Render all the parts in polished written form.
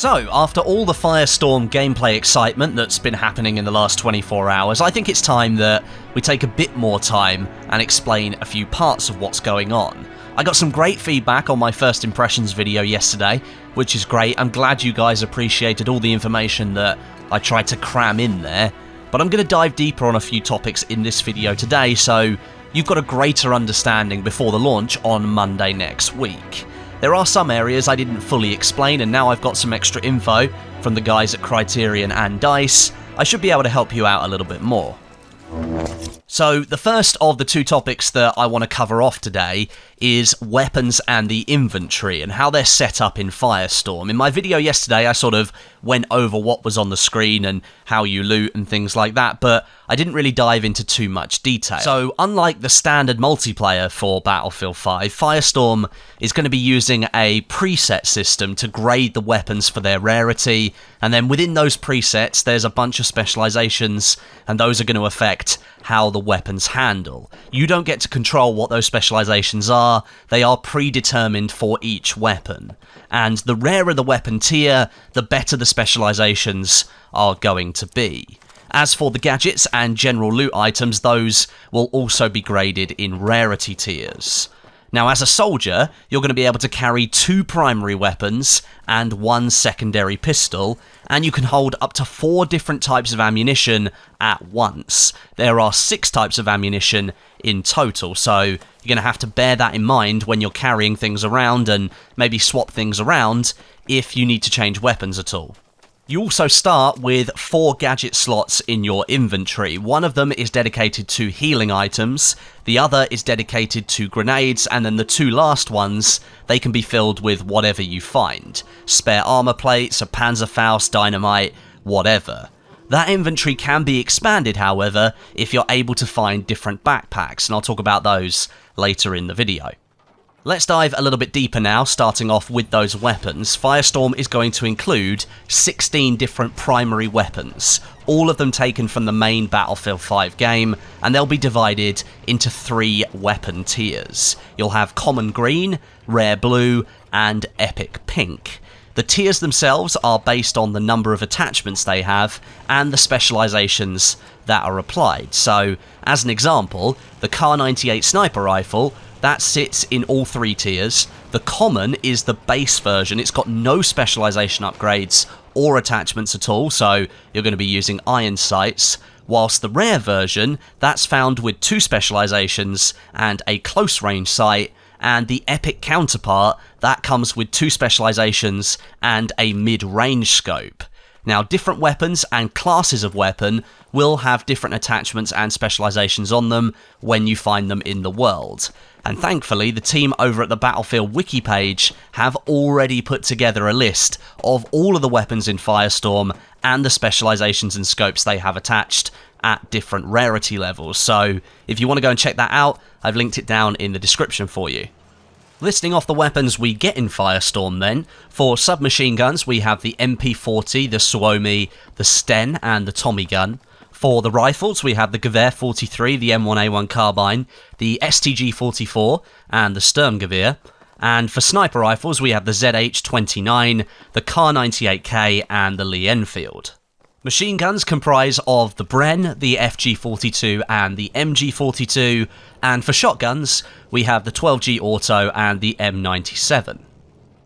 So, after all the FIRESTORM gameplay excitement that's been happening in the last 24 hours, I think it's time that we take a bit more time and explain a few parts of what's going on. I got some great feedback on my first impressions video yesterday, which is great. I'm glad you guys appreciated all the information that I tried to cram in there, but I'm going to dive deeper on a few topics in this video today, so you've got a greater understanding before the launch on Monday next week. There are some areas I didn't fully explain, and now I've got some extra info from the guys at Criterion and DICE. I should be able to help you out a little bit more. So, the first of the two topics that I want to cover off today is weapons and the inventory and how they're set up in FIRESTORM. In my video yesterday, I sort of went over what was on the screen and how you loot and things like that, but I didn't really dive into too much detail. So, unlike the standard multiplayer for Battlefield 5, FIRESTORM is going to be using a preset system to grade the weapons for their rarity, and then within those presets, there's a bunch of specializations, and those are going to affect how the weapons handle. You don't get to control what those specializations are, they are predetermined for each weapon. And the rarer the weapon tier, the better the specializations are going to be. As for the gadgets and general loot items, those will also be graded in rarity tiers. Now, as a soldier, you're going to be able to carry 2 primary weapons and 1 secondary pistol, and you can hold up to 4 different types of ammunition at once. There are 6 types of ammunition in total, so you're going to have to bear that in mind when you're carrying things around and maybe swap things around if you need to change weapons at all. You also start with 4 gadget slots in your inventory. One of them is dedicated to healing items, the other is dedicated to grenades, and then the 2 last ones, they can be filled with whatever you find. Spare armor plates, a Panzerfaust, dynamite, whatever. That inventory can be expanded, however, if you're able to find different backpacks, and I'll talk about those later in the video. Let's dive a little bit deeper now, starting off with those weapons. FIRESTORM is going to include 16 different primary weapons, all of them taken from the main Battlefield 5 game, and they'll be divided into 3 weapon tiers. You'll have Common Green, Rare Blue, and Epic Pink. The tiers themselves are based on the number of attachments they have and the specializations that are applied. So, as an example, the Kar98 sniper rifle, that sits in all 3 tiers. The Common is the base version. It's got no specialization upgrades or attachments at all, so you're going to be using iron sights. Whilst the Rare version, that's found with 2 specializations and a close range sight, and the Epic counterpart, that comes with 2 specializations and a mid-range scope. Now, different weapons and classes of weapon will have different attachments and specializations on them when you find them in the world. And thankfully, the team over at the Battlefield wiki page have already put together a list of all of the weapons in FIRESTORM and the specializations and scopes they have attached at different rarity levels. So, if you want to go and check that out, I've linked it down in the description for you. Listing off the weapons we get in FIRESTORM then, for submachine guns we have the MP40, the Suomi, the Sten and the Tommy gun. For the rifles we have the Gewehr 43, the M1A1 carbine, the STG-44 and the Sturmgewehr. And for sniper rifles we have the ZH-29, the Kar98K and the Lee Enfield. Machine guns comprise of the Bren, the FG42 and the MG42, and for shotguns, we have the 12G Auto and the M97.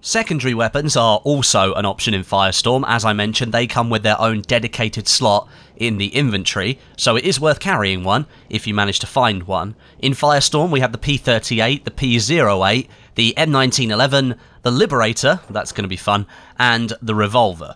Secondary weapons are also an option in FIRESTORM. As I mentioned, they come with their own dedicated slot in the inventory, so it is worth carrying one if you manage to find one. In FIRESTORM, we have the P38, the P08, the M1911, the Liberator, that's going to be fun, and the Revolver.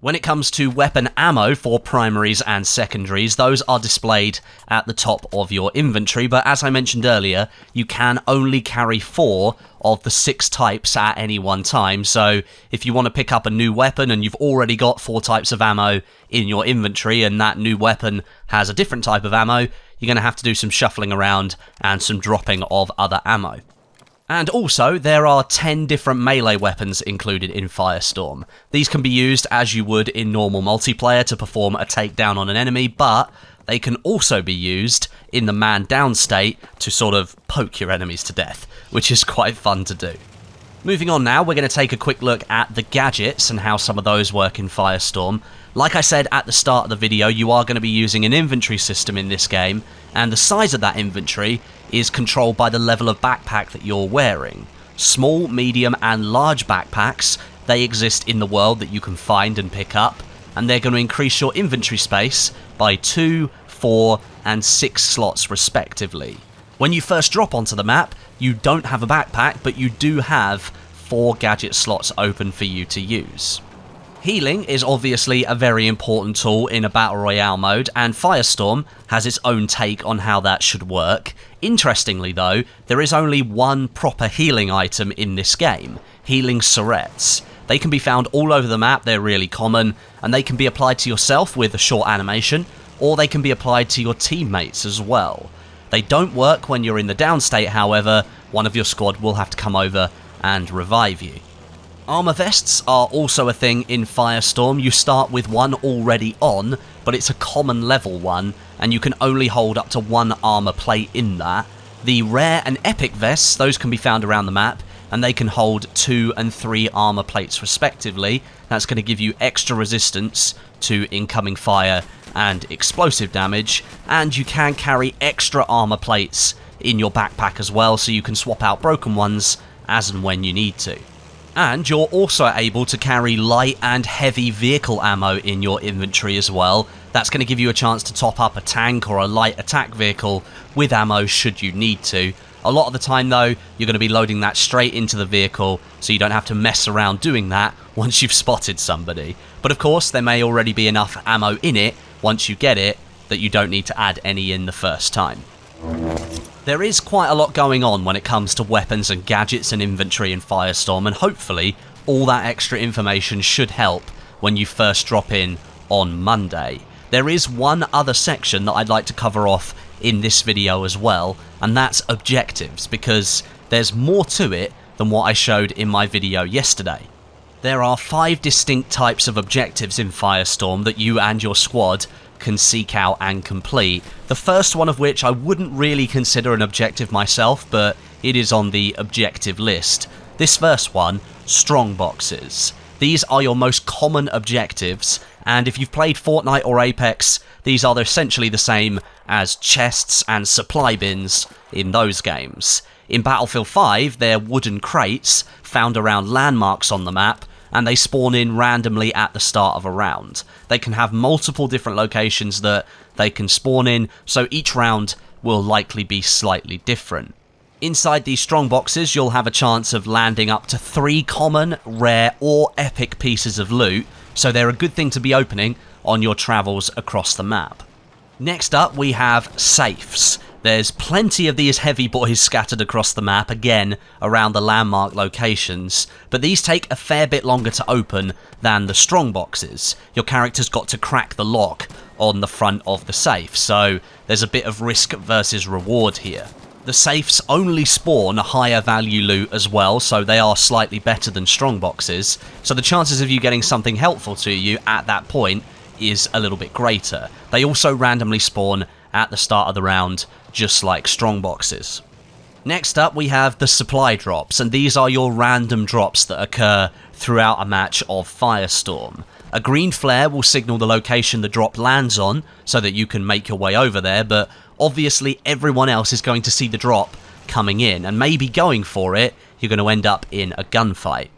When it comes to weapon ammo for primaries and secondaries, those are displayed at the top of your inventory, but as I mentioned earlier, you can only carry 4 of the 6 types at any one time, so if you want to pick up a new weapon and you've already got 4 types of ammo in your inventory and that new weapon has a different type of ammo, you're going to have to do some shuffling around and some dropping of other ammo. And also, there are 10 different melee weapons included in FIRESTORM. These can be used as you would in normal multiplayer to perform a takedown on an enemy, but they can also be used in the man down state to sort of poke your enemies to death, which is quite fun to do. Moving on now, we're going to take a quick look at the gadgets and how some of those work in FIRESTORM. Like I said at the start of the video, you are going to be using an inventory system in this game, and the size of that inventory is controlled by the level of backpack that you're wearing. Small, medium, and large backpacks, they exist in the world that you can find and pick up, and they're going to increase your inventory space by 2, 4, and 6 slots respectively. When you first drop onto the map, you don't have a backpack, but you do have 4 gadget slots open for you to use. Healing is obviously a very important tool in a Battle Royale mode, and FIRESTORM has its own take on how that should work. Interestingly though, there is only one proper healing item in this game, healing Syrettes. They can be found all over the map, they're really common, and they can be applied to yourself with a short animation, or they can be applied to your teammates as well. They don't work when you're in the down state, however. One of your squad will have to come over and revive you. Armor vests are also a thing in FIRESTORM. You start with one already on, but it's a common level one, and you can only hold up to 1 armor plate in that. The rare and epic vests, those can be found around the map, and they can hold 2 and 3 armor plates respectively. That's going to give you extra resistance to incoming fire and explosive damage, and you can carry extra armor plates in your backpack as well, so you can swap out broken ones as and when you need to. And you're also able to carry light and heavy vehicle ammo in your inventory as well. That's going to give you a chance to top up a tank or a light attack vehicle with ammo should you need to. A lot of the time though, you're going to be loading that straight into the vehicle, so you don't have to mess around doing that once you've spotted somebody. But of course, there may already be enough ammo in it once you get it that you don't need to add any in the first time. There is quite a lot going on when it comes to weapons and gadgets and inventory in FIRESTORM, and hopefully all that extra information should help when you first drop in on Monday. There is one other section that I'd like to cover off in this video as well, and that's objectives, because there's more to it than what I showed in my video yesterday. There are 5 distinct types of objectives in FIRESTORM that you and your squad can seek out and complete. The first one of which I wouldn't really consider an objective myself, but it is on the objective list. This first one, strong boxes. These are your most common objectives, and if you've played Fortnite or Apex, these are essentially the same as chests and supply bins in those games. In Battlefield 5, they're wooden crates found around landmarks on the map, and they spawn in randomly at the start of a round. They can have multiple different locations that they can spawn in, so each round will likely be slightly different. Inside these strong boxes, you'll have a chance of landing up to 3 common, rare, or epic pieces of loot, so they're a good thing to be opening on your travels across the map. Next up, we have safes. There's plenty of these heavy boys scattered across the map, again, around the landmark locations, but these take a fair bit longer to open than the strong boxes. Your character's got to crack the lock on the front of the safe, so there's a bit of risk versus reward here. The safes only spawn higher value loot as well, so they are slightly better than strong boxes, so the chances of you getting something helpful to you at that point is a little bit greater. They also randomly spawn at the start of the round, just like strong boxes. Next up, we have the supply drops, and these are your random drops that occur throughout a match of FIRESTORM. A green flare will signal the location the drop lands on, so that you can make your way over there, but obviously everyone else is going to see the drop coming in, and maybe going for it, you're going to end up in a gunfight.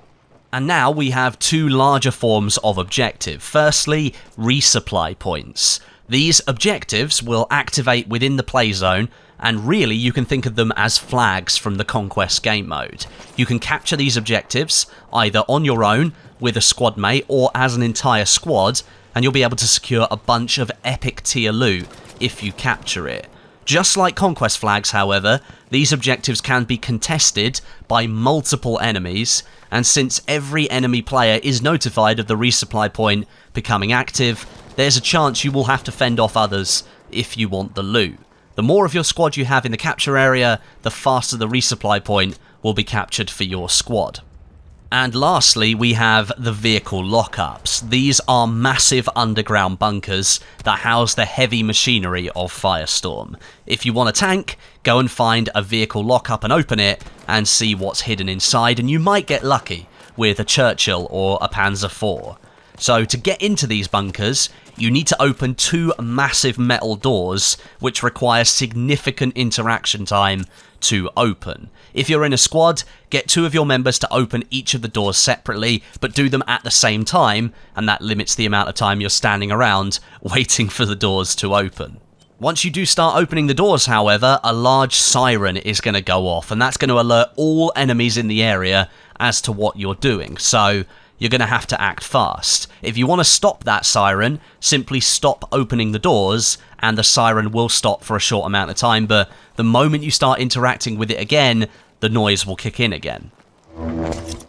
And now we have 2 larger forms of objective. Firstly, resupply points. These objectives will activate within the play zone, and really you can think of them as flags from the Conquest game mode. You can capture these objectives either on your own, with a squad mate, or as an entire squad, and you'll be able to secure a bunch of epic tier loot if you capture it. Just like Conquest flags, however, these objectives can be contested by multiple enemies, and since every enemy player is notified of the resupply point becoming active, there's a chance you will have to fend off others if you want the loot. The more of your squad you have in the capture area, the faster the resupply point will be captured for your squad. And lastly, we have the vehicle lockups. These are massive underground bunkers that house the heavy machinery of Firestorm. If you want a tank, go and find a vehicle lockup and open it and see what's hidden inside, and you might get lucky with a Churchill or a Panzer IV. So to get into these bunkers, you need to open 2 massive metal doors, which require significant interaction time to open. If you're in a squad, get 2 of your members to open each of the doors separately, but do them at the same time, and that limits the amount of time you're standing around waiting for the doors to open. Once you do start opening the doors, however, a large siren is going to go off, and that's going to alert all enemies in the area as to what you're doing, so you're going to have to act fast. If you want to stop that siren, simply stop opening the doors, and the siren will stop for a short amount of time, but the moment you start interacting with it again, the noise will kick in again.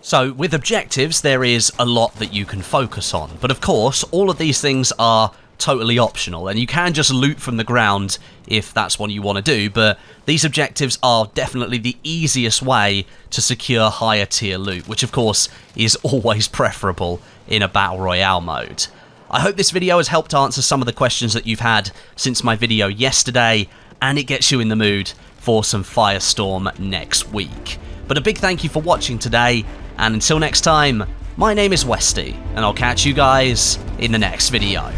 So, with objectives, there is a lot that you can focus on, but of course, all of these things are totally optional, and you can just loot from the ground if that's what you want to do, but these objectives are definitely the easiest way to secure higher tier loot, which of course is always preferable in a battle royale mode. I hope this video has helped answer some of the questions that you've had since my video yesterday, and it gets you in the mood for some Firestorm next week. But a big thank you for watching today, and until next time, my name is Westie, and I'll catch you guys in the next video.